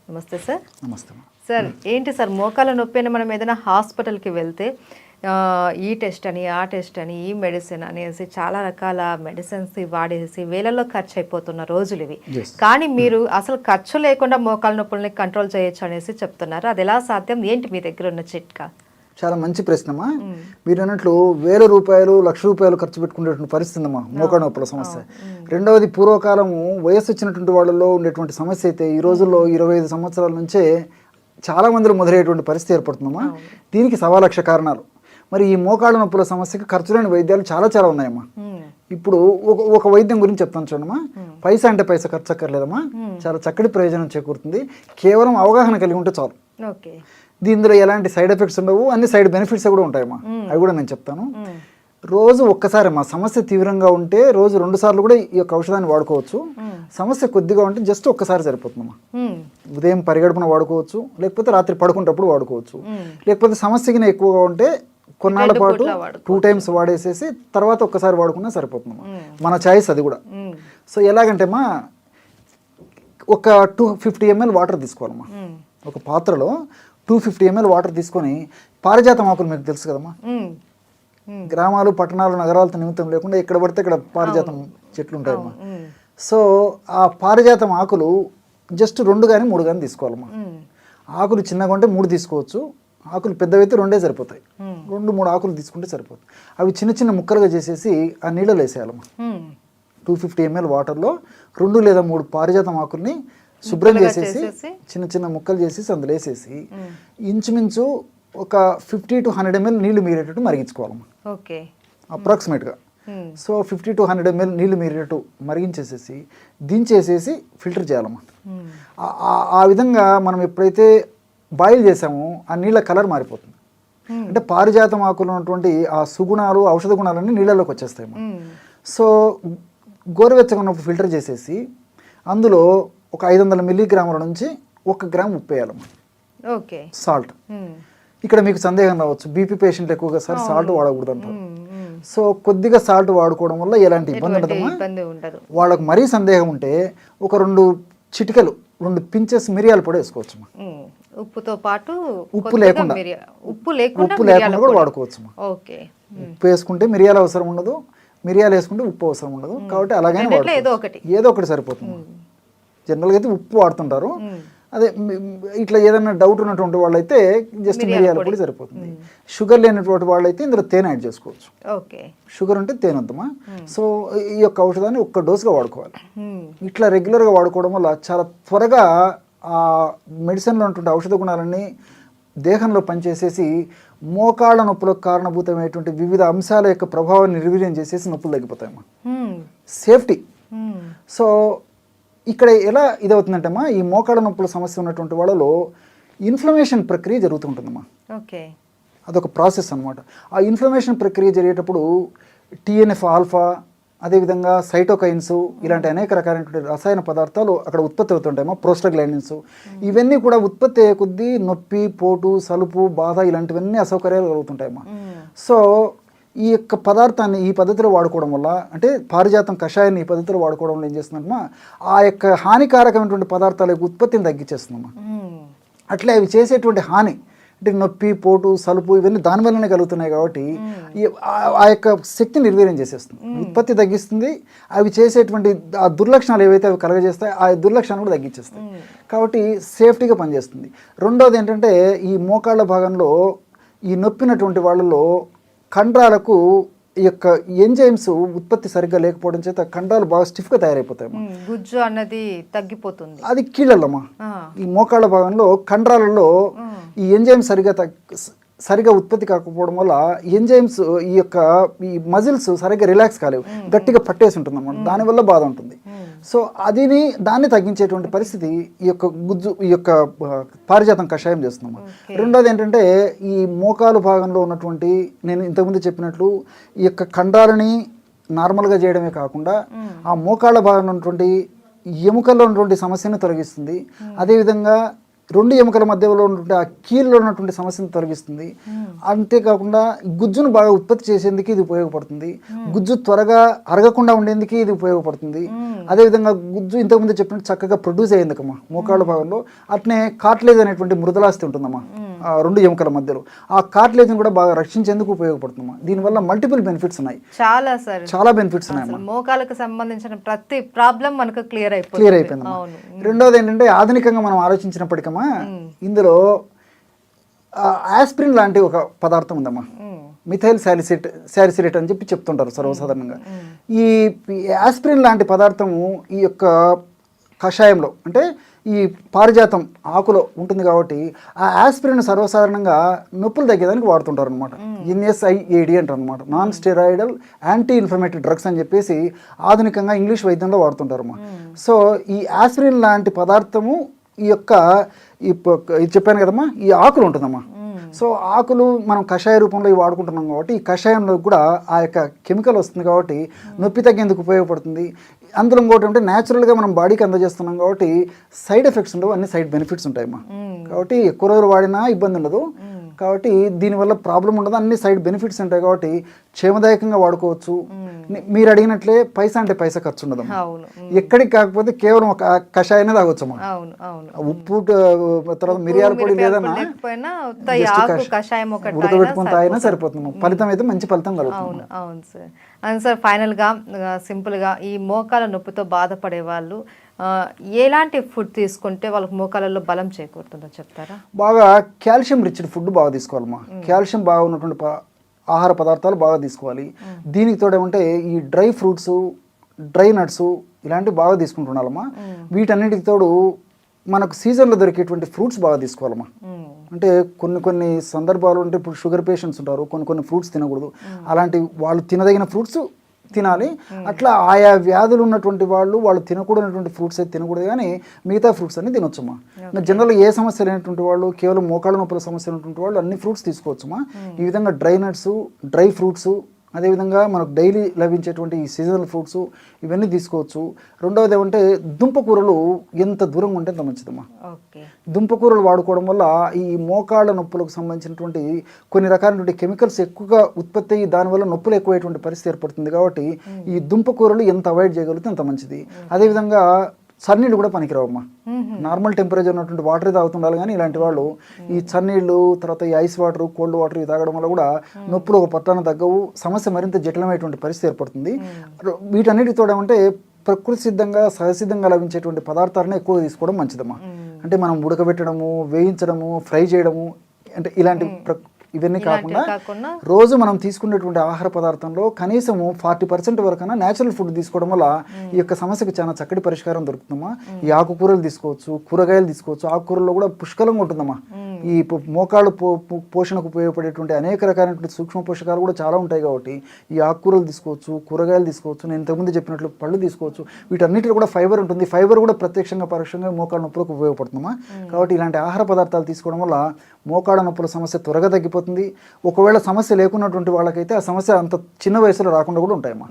నమస్తే సార్. నమస్తే సార్. ఏంటి సార్ మోకాల నొప్పి అని మనం ఏదైనా హాస్పిటల్కి వెళ్తే ఈ టెస్ట్ అని ఆ టెస్ట్ అని ఈ మెడిసిన్ అనేసి చాలా రకాల మెడిసిన్స్ వాడేసి వేలల్లో ఖర్చు అయిపోతున్న రోజులు ఇవి. కానీ మీరు అసలు ఖర్చు లేకుండా మోకాల నొప్పుల్ని కంట్రోల్ చేయొచ్చు అనేసి చెప్తున్నారు. అది ఎలా సాధ్యం? ఏంటి మీ దగ్గర ఉన్న చిట్కా? చాలా మంచి ప్రశ్నమ్మా. మీరు అన్నట్లు ₹1000 ₹1,00,000 ఖర్చు పెట్టుకునేటువంటి పరిస్థితి అమ్మా మోకాళ్ళ నొప్పుల సమస్య. రెండవది పూర్వకాలము వయస్సు వచ్చినటువంటి వాళ్ళలో ఉండేటువంటి సమస్య అయితే ఈ రోజుల్లో 25 సంవత్సరాల నుంచే చాలా మందిలో మొదలయ్యేటువంటి పరిస్థితి ఏర్పడుతుందమ్మా. దీనికి 1,00,000 కారణాలు. మరి ఈ మోకాళ్ళ నొప్పుల సమస్యకి ఖర్చు లేని వైద్యాలు చాలా చాలా ఉన్నాయమ్మా. ఇప్పుడు ఒక వైద్యం గురించి చెప్తాను చూడమ్మా. పైసా అంటే పైసా ఖర్చు అక్కర్లేదమ్మా. చాలా చక్కటి ప్రయోజనం చేకూరుతుంది. కేవలం అవగాహన కలిగి ఉంటే చాలు. దీనిలో ఎలాంటి సైడ్ ఎఫెక్ట్స్ ఉండవు, అన్ని సైడ్ బెనిఫిట్స్ కూడా ఉంటాయమ్మా. అవి కూడా నేను చెప్తాను. రోజు ఒక్కసారి మా సమస్య తీవ్రంగా ఉంటే రోజు 2 సార్లు కూడా ఈ యొక్క ఔషధాన్ని వాడుకోవచ్చు. సమస్య కొద్దిగా ఉంటే జస్ట్ ఒక్కసారి సరిపోతుందమ్మా. ఉదయం పరిగడుపున వాడుకోవచ్చు, లేకపోతే రాత్రి పడుకునేటప్పుడు వాడుకోవచ్చు. లేకపోతే సమస్యకి ఎక్కువగా ఉంటే కొన్నాళ్ళ పాటు 2 టైమ్స్ వాడేసేసి తర్వాత ఒక్కసారి వాడుకున్నా సరిపోతుందమ్మా. మన చాయిస్ అది కూడా. సో ఎలాగంటే అమ్మా, ఒక 250 ml వాటర్ తీసుకోవాలమ్మా. ఒక పాత్రలో 250 ml వాటర్ తీసుకొని, పారిజాతం ఆకులు మీకు తెలుసు కదమ్మా. గ్రామాలు పట్టణాలు నగరాలతో నిమిత్తం లేకుండా ఎక్కడ పడితే ఇక్కడ పారిజాతం చెట్లు ఉంటాయమ్మా. సో ఆ పారిజాతం ఆకులు జస్ట్ 2 కానీ 3 కానీ తీసుకోవాలమ్మా. ఆకులు చిన్నగా ఉంటే 3 తీసుకోవచ్చు, ఆకులు పెద్దవైతే 2 సరిపోతాయి. 2-3 ఆకులు తీసుకుంటే సరిపోతుంది. అవి చిన్న చిన్న ముక్కలుగా చేసేసి ఆ నీళ్ళలో వేసేయాలమ్మా. 250 ml వాటర్లో 2 లేదా 3 పారిజాతం ఆకుల్ని శుభ్రం చేసేసి చిన్న చిన్న ముక్కలు చేసేసి అందులో వేసేసి ఇంచుమించు ఒక 50 to 100 ml నీళ్లు మీరేటట్టు మరిగించుకోవాలమ్మా. అప్రాక్సిమేట్గా. సో 50 to 100 ml నీళ్లు మీరేటట్టు మరిగించేసేసి దించేసేసి ఫిల్టర్ చేయాలమ్మా. ఆ విధంగా మనం ఎప్పుడైతే బాయిల్ చేసామో ఆ నీళ్ళ కలర్ మారిపోతుంది. అంటే పారిజాతం ఆకులు ఉన్నటువంటి ఆ సుగుణాలు, ఔషధ గుణాలన్నీ నీళ్ళలోకి వచ్చేస్తాయమ్మా. సో గోరువెచ్చగా ఉన్నప్పుడు ఫిల్టర్ చేసేసి అందులో ఒక 500 మిల్లీగ్రాముల నుంచి 1 గ్రామ్ ఉప్పు వేయాలమ్మా. సాల్ట్. ఇక్కడ మీకు సందేహం రావచ్చు, బీపీ పేషెంట్లు ఎక్కువగా సార్ సాల్ట్ వాడకూడదు అంటారు. సో కొద్దిగా సాల్ట్ వాడుకోవడం వల్ల ఎలాంటి ఇబ్బంది ఉండదమ్మా. వాళ్ళకు మరీ సందేహం ఉంటే ఒక 2 చిటికలు 2 పించెస్ మిరియాల పొడి వేసుకోవచ్చమ్మా. ఉప్పుతో పాటు ఉప్పు లేకుండా కూడా వాడుకోవచ్చు. ఉప్పు వేసుకుంటే మిరియాల అవసరం ఉండదు, మిరియాలు వేసుకుంటే ఉప్పు అవసరం ఉండదు. కాబట్టి అలాగే ఏదో ఒకటి సరిపోతుంది. జనరల్గా అయితే ఉప్పు వాడుతుంటారు. అదే ఇట్లా ఏదైనా డౌట్ ఉన్నటువంటి వాళ్ళైతే జస్ట్ మిరియాల పొడి సరిపోతుంది. షుగర్ లేనటువంటి వాళ్ళైతే ఇందులో తేనె యాడ్ చేసుకోవచ్చు. షుగర్ ఉంటే తేనె వద్దమ్మా. సో ఈ యొక్క ఔషధాన్ని 1 డోసుగా వాడుకోవాలి. ఇట్లా రెగ్యులర్గా వాడుకోవడం వల్ల చాలా త్వరగా ఆ మెడిసిన్లో ఉన్నటువంటి ఔషధ గుణాలన్నీ దేహంలో పనిచేసేసి మోకాళ్ళ నొప్పులకు కారణభూతమైనటువంటి వివిధ అంశాల యొక్క ప్రభావాన్ని నిర్వీర్యం చేసేసి నొప్పులు తగ్గిపోతాయమ్మా. సేఫ్టీ. సో ఇక్కడ ఎలా ఇదవుతుందంటమ్మా, ఈ మోకాళ్ళ నొప్పుల సమస్య ఉన్నటువంటి వాళ్ళలో ఇన్ఫ్లమేషన్ ప్రక్రియ జరుగుతుంటుందమ్మా. అదొక ప్రాసెస్ అనమాట. ఆ ఇన్ఫ్లమేషన్ ప్రక్రియ జరిగేటప్పుడు TNF ఆల్ఫా, అదేవిధంగా సైటోకైన్స్, ఇలాంటి అనేక రకాలైనటువంటి రసాయన పదార్థాలు అక్కడ ఉత్పత్తి అవుతుంటాయమ్మా. ప్రోస్టాగ్లాండిన్స్ ఇవన్నీ కూడా ఉత్పత్తి అయ్యే కొద్దీ నొప్పి, పోటు, సలుపు, బాధ ఇలాంటివన్నీ అసౌకర్యాలు కలుగుతుంటాయమ్మా. సో ఈ యొక్క పదార్థాన్ని ఈ పద్ధతిలో వాడుకోవడం వల్ల, అంటే పారిజాతం కషాయాన్ని ఈ పద్ధతిలో వాడుకోవడం వల్ల ఏం చేస్తుందమ్మా, ఆ యొక్క హానికారకమైనటువంటి పదార్థాల యొక్క ఉత్పత్తిని తగ్గించేస్తుందమ్మా. అట్లే అవి చేసేటువంటి హాని అంటే నొప్పి, పోటు, సలుపు ఇవన్నీ దానివల్లనే కలుగుతున్నాయి. కాబట్టి ఆ యొక్క శక్తిని నిర్వీర్యం చేసేస్తుంది, ఉత్పత్తి తగ్గిస్తుంది. అవి చేసేటువంటి ఆ దుర్లక్షణాలు ఏవైతే అవి కలగజేస్తాయి ఆ దుర్లక్షణాలు కూడా తగ్గించేస్తాయి. కాబట్టి సేఫ్టీగా పనిచేస్తుంది. రెండోది ఏంటంటే, ఈ మోకాళ్ళ భాగంలో ఈ నొప్పినటువంటి వాళ్ళలో కండరాలకు ఈ యొక్క ఎంజైమ్స్ ఉత్పత్తి సరిగ్గా లేకపోవడం చేత కండరాలు బాగా స్టిఫ్గా తయారైపోతాయి. గుజ్జు అన్నది తగ్గిపోతుంది. అది కీళ్ళమ్మా. ఈ మోకాళ్ళ భాగంలో కండరాలలో ఈ ఎంజైమ్ సరిగా ఉత్పత్తి కాకపోవడం వల్ల ఎంజైమ్స్ ఈ మజిల్స్ సరిగ్గా రిలాక్స్ కాలేవు, గట్టిగా పట్టేసి ఉంటుంది అన్నమాట. దానివల్ల బాధ ఉంటుంది. సో దాన్ని తగ్గించేటువంటి పరిస్థితి ఈ యొక్క పారిజాతం కషాయం చేస్తున్నాము. రెండోది ఏంటంటే, ఈ మోకాలు భాగంలో ఉన్నటువంటి నేను ఇంతకుముందు చెప్పినట్లు ఈ యొక్క కండరాలని నార్మల్గా చేయడమే కాకుండా ఆ మోకాళ్ళ భాగంలో ఉన్నటువంటి ఎముకల్లో ఉన్నటువంటి సమస్యను తొలగిస్తుంది. అదేవిధంగా రెండు ఎముకల మధ్యలో ఉన్నటువంటి ఆ కీళ్ళలో ఉన్నటువంటి సమస్యను తొలగిస్తుంది. అంతేకాకుండా గుజ్జును బాగా ఉత్పత్తి చేసేందుకు ఇది ఉపయోగపడుతుంది. గుజ్జు త్వరగా అరగకుండా ఉండేందుకు ఇది ఉపయోగపడుతుంది. అదేవిధంగా గుజ్జు ఇంతకుముందు చెప్పినట్టు చక్కగా ప్రొడ్యూస్ అయ్యేందుకమ్మా మోకాళ్ళ భాగంలో. అట్నే కార్ట్లేజ్ అనేటువంటి మృదులాస్తి ఉంటుందమ్మా ఆ రెండు ఎముకల మధ్యలో. ఆ కార్ట్లేజ్ని కూడా బాగా రక్షించేందుకు ఉపయోగపడుతుందమ్మా. దీనివల్ల మల్టిపుల్ బెనిఫిట్స్ ఉన్నాయి, చాలా బెనిఫిట్స్ ఉన్నాయి. మోకాలకు సంబంధించిన ప్రతి ప్రాబ్లం మనకు క్లియర్ అయిపోయింది. రెండోది ఏంటంటే ఆధునికంగా మనం ఆలోచించినప్పటికమ్మా ఇందులో ఆస్పిరిన్ లాంటి ఒక పదార్థం ఉందమ్మా, మిథైల్ శాలిసిలేట్ అని చెప్పి చెప్తుంటారు సర్వసాధారణంగా. ఈ ఆస్పిరిన్ లాంటి పదార్థము ఈ యొక్క కషాయంలో అంటే ఈ పారిజాతం ఆకులో ఉంటుంది కాబట్టి ఆ ఆస్పిరిన్ సర్వసాధారణంగా నొప్పులు తగ్గేదానికి వాడుతుంటారు అనమాట. NSAID అంటారు అనమాట, non steroidal anti inflammatory drugs అని చెప్పేసి ఆధునికంగా ఇంగ్లీష్ వైద్యంలో వాడుతుంటారమ్మా. సో ఈ ఆస్పిరిన్ లాంటి పదార్థము ఈ యొక్క ఇది చెప్పాను కదమ్మా, ఈ ఆకులు ఉంటుందమ్మా. సో ఆకులు మనం కషాయ రూపంలో ఇవి వాడుకుంటున్నాం కాబట్టి ఈ కషాయంలో కూడా ఆ యొక్క కెమికల్ వస్తుంది కాబట్టి నొప్పి తగ్గేందుకు ఉపయోగపడుతుంది. అందులో ఇంకోటి అంటే న్యాచురల్గా మనం బాడీకి అందజేస్తున్నాం కాబట్టి సైడ్ ఎఫెక్ట్స్ ఉండవు, అన్ని సైడ్ బెనిఫిట్స్ ఉంటాయమ్మా. కాబట్టి ఎక్కువ రోజులు వాడినా ఇబ్బంది ఉండదు, కాబట్టి దీనివల్ల ప్రాబ్లం ఉండదు, అన్ని సైడ్ బెనిఫిట్స్ ఉంటాయి కాబట్టి క్షేమదాయకంగా వాడుకోవచ్చు. మీరు అడిగినట్లే పైసా అంటే పైసా ఖర్చు ఉండదు, ఎక్కడికి కాకపోతే కేవలం ఒక కషాయనే తాగొచ్చమ్మా. ఉప్పు తర్వాత మిరియాల పొడి లేదన్నా ఉడకబెట్టుకుని తాగినా సరిపోతుంది, ఫలితం అయితే మంచి ఫలితం కలుగుతుంది. అవును సార్. అండ్ సార్ ఫైనల్గా సింపుల్గా ఈ మోకాల నొప్పితో బాధపడే వాళ్ళు ఎలాంటి ఫుడ్ తీసుకుంటే వాళ్ళకి మోకాలలో బలం చేకూరుతుందో చెప్తారా? బాగా కాల్షియం రిచ్డ్ ఫుడ్ బాగా తీసుకోవాలమ్మా. కాల్షియం బాగా ఉన్నటువంటి ఆహార పదార్థాలు బాగా తీసుకోవాలి. దీనికి తోడేమంటే ఈ డ్రై ఫ్రూట్స్, డ్రై నట్స్ ఇలాంటివి బాగా తీసుకుంటున్నామమ్మా. వీటన్నిటికి తోడు మనకు సీజన్లో దొరికేటువంటి ఫ్రూట్స్ బాగా తీసుకోవాలమ్మా. అంటే కొన్ని సందర్భాలు అంటే ఇప్పుడు షుగర్ పేషెంట్స్ ఉంటారు, కొన్ని ఫ్రూట్స్ తినకూడదు, అలాంటి వాళ్ళు తినదగిన ఫ్రూట్స్ తినాలి. అట్లా ఆయా వ్యాధులు ఉన్నటువంటి వాళ్ళు తినకూడనటువంటి ఫ్రూట్స్ అయితే తినకూడదు, కానీ మిగతా ఫ్రూట్స్ అన్ని తినొచ్చమ్మా. జనరల్గా ఏ సమస్య లేనటువంటి వాళ్ళు, కేవలం మోకాళ్ళ నొప్పుల సమస్య ఉన్నటువంటి వాళ్ళు అన్ని ఫ్రూట్స్ తీసుకోవచ్చమ్మా. ఈ విధంగా డ్రై నట్స్, డ్రై ఫ్రూట్స్, అదేవిధంగా మనకు డైలీ లభించేటువంటి ఈ సీజనల్ ఫ్రూట్స్ ఇవన్నీ తీసుకోవచ్చు. రెండవది ఏమంటే దుంపకూరలు ఎంత దూరంగా ఉంటే అంత మంచిదమ్మా. దుంపకూరలు వాడుకోవడం వల్ల ఈ మోకాళ్ళ నొప్పులకు సంబంధించినటువంటి కొన్ని రకాలైనటువంటి కెమికల్స్ ఎక్కువగా ఉత్పత్తి అయ్యి దానివల్ల నొప్పులు ఎక్కువైనటువంటి పరిస్థితి ఏర్పడుతుంది. కాబట్టి ఈ దుంపకూరలు ఎంత అవాయిడ్ చేయగలిగితే అంత మంచిది. అదేవిధంగా చన్నీళ్ళు కూడా పనికిరావమ్మా. నార్మల్ టెంపరేచర్ ఉన్నటువంటి వాటర్ తాగుతుండాలి, కానీ ఇలాంటి వాళ్ళు ఈ చన్నీళ్ళు, తర్వాత ఈ ఐస్ వాటర్, కోల్డ్ వాటర్ ఇవి తాగడం వల్ల కూడా నొప్పులు ఒక పట్టాన తగ్గవు, సమస్య మరింత జటిలమైనటువంటి పరిస్థితి ఏర్పడుతుంది. వీటన్నిటితో ఏమంటే ప్రకృతి సిద్ధంగా సహసిద్ధంగా లభించేటువంటి పదార్థాలను ఎక్కువ తీసుకోవడం మంచిదమ్మా. అంటే మనం ఉడకబెట్టడము, వేయించడము, ఫ్రై చేయడము అంటే ఇలాంటి ఇవన్నీ కాకుండా రోజు మనం తీసుకునేటువంటి ఆహార పదార్థంలో కనీసము 40% వరకైనా న్యాచురల్ ఫుడ్ తీసుకోవడం వల్ల ఈ యొక్క సమస్యకు చాలా చక్కటి పరిష్కారం దొరుకుతుందమ్మా. ఈ ఆకుకూరలు తీసుకోవచ్చు, కూరగాయలు తీసుకోవచ్చు. ఆకుకూరల్లో కూడా పుష్కలంగా ఉంటుందమ్మా. ఈ మోకాళ్ళు పోషణకు ఉపయోగపడేటువంటి అనేక రకాలైనటువంటి సూక్ష్మ పోషకాలు కూడా చాలా ఉంటాయి కాబట్టి ఈ ఆకుకూరలు తీసుకోవచ్చు, కూరగాయలు తీసుకోవచ్చు, నేను ఇంతకుముందు చెప్పినట్లు పళ్ళు తీసుకోవచ్చు. వీటన్నిటిలో కూడా ఫైబర్ ఉంటుంది. ఫైబర్ కూడా ప్రత్యక్షంగా పరోక్షంగా మోకాళ్ళ నొప్పులకు ఉపయోగపడుతుందమ్మా. కాబట్టి ఇలాంటి ఆహార పదార్థాలు తీసుకోవడం వల్ల మోకాళ్ళ నొప్పుల సమస్య త్వరగా తగ్గిపోతుంది. ఒకవేళ సమస్య లేకున్నటువంటి వాళ్ళకైతే ఆ సమస్య అంత చిన్న వయసులో రాకుండా కూడా ఉంటాయమ్మా.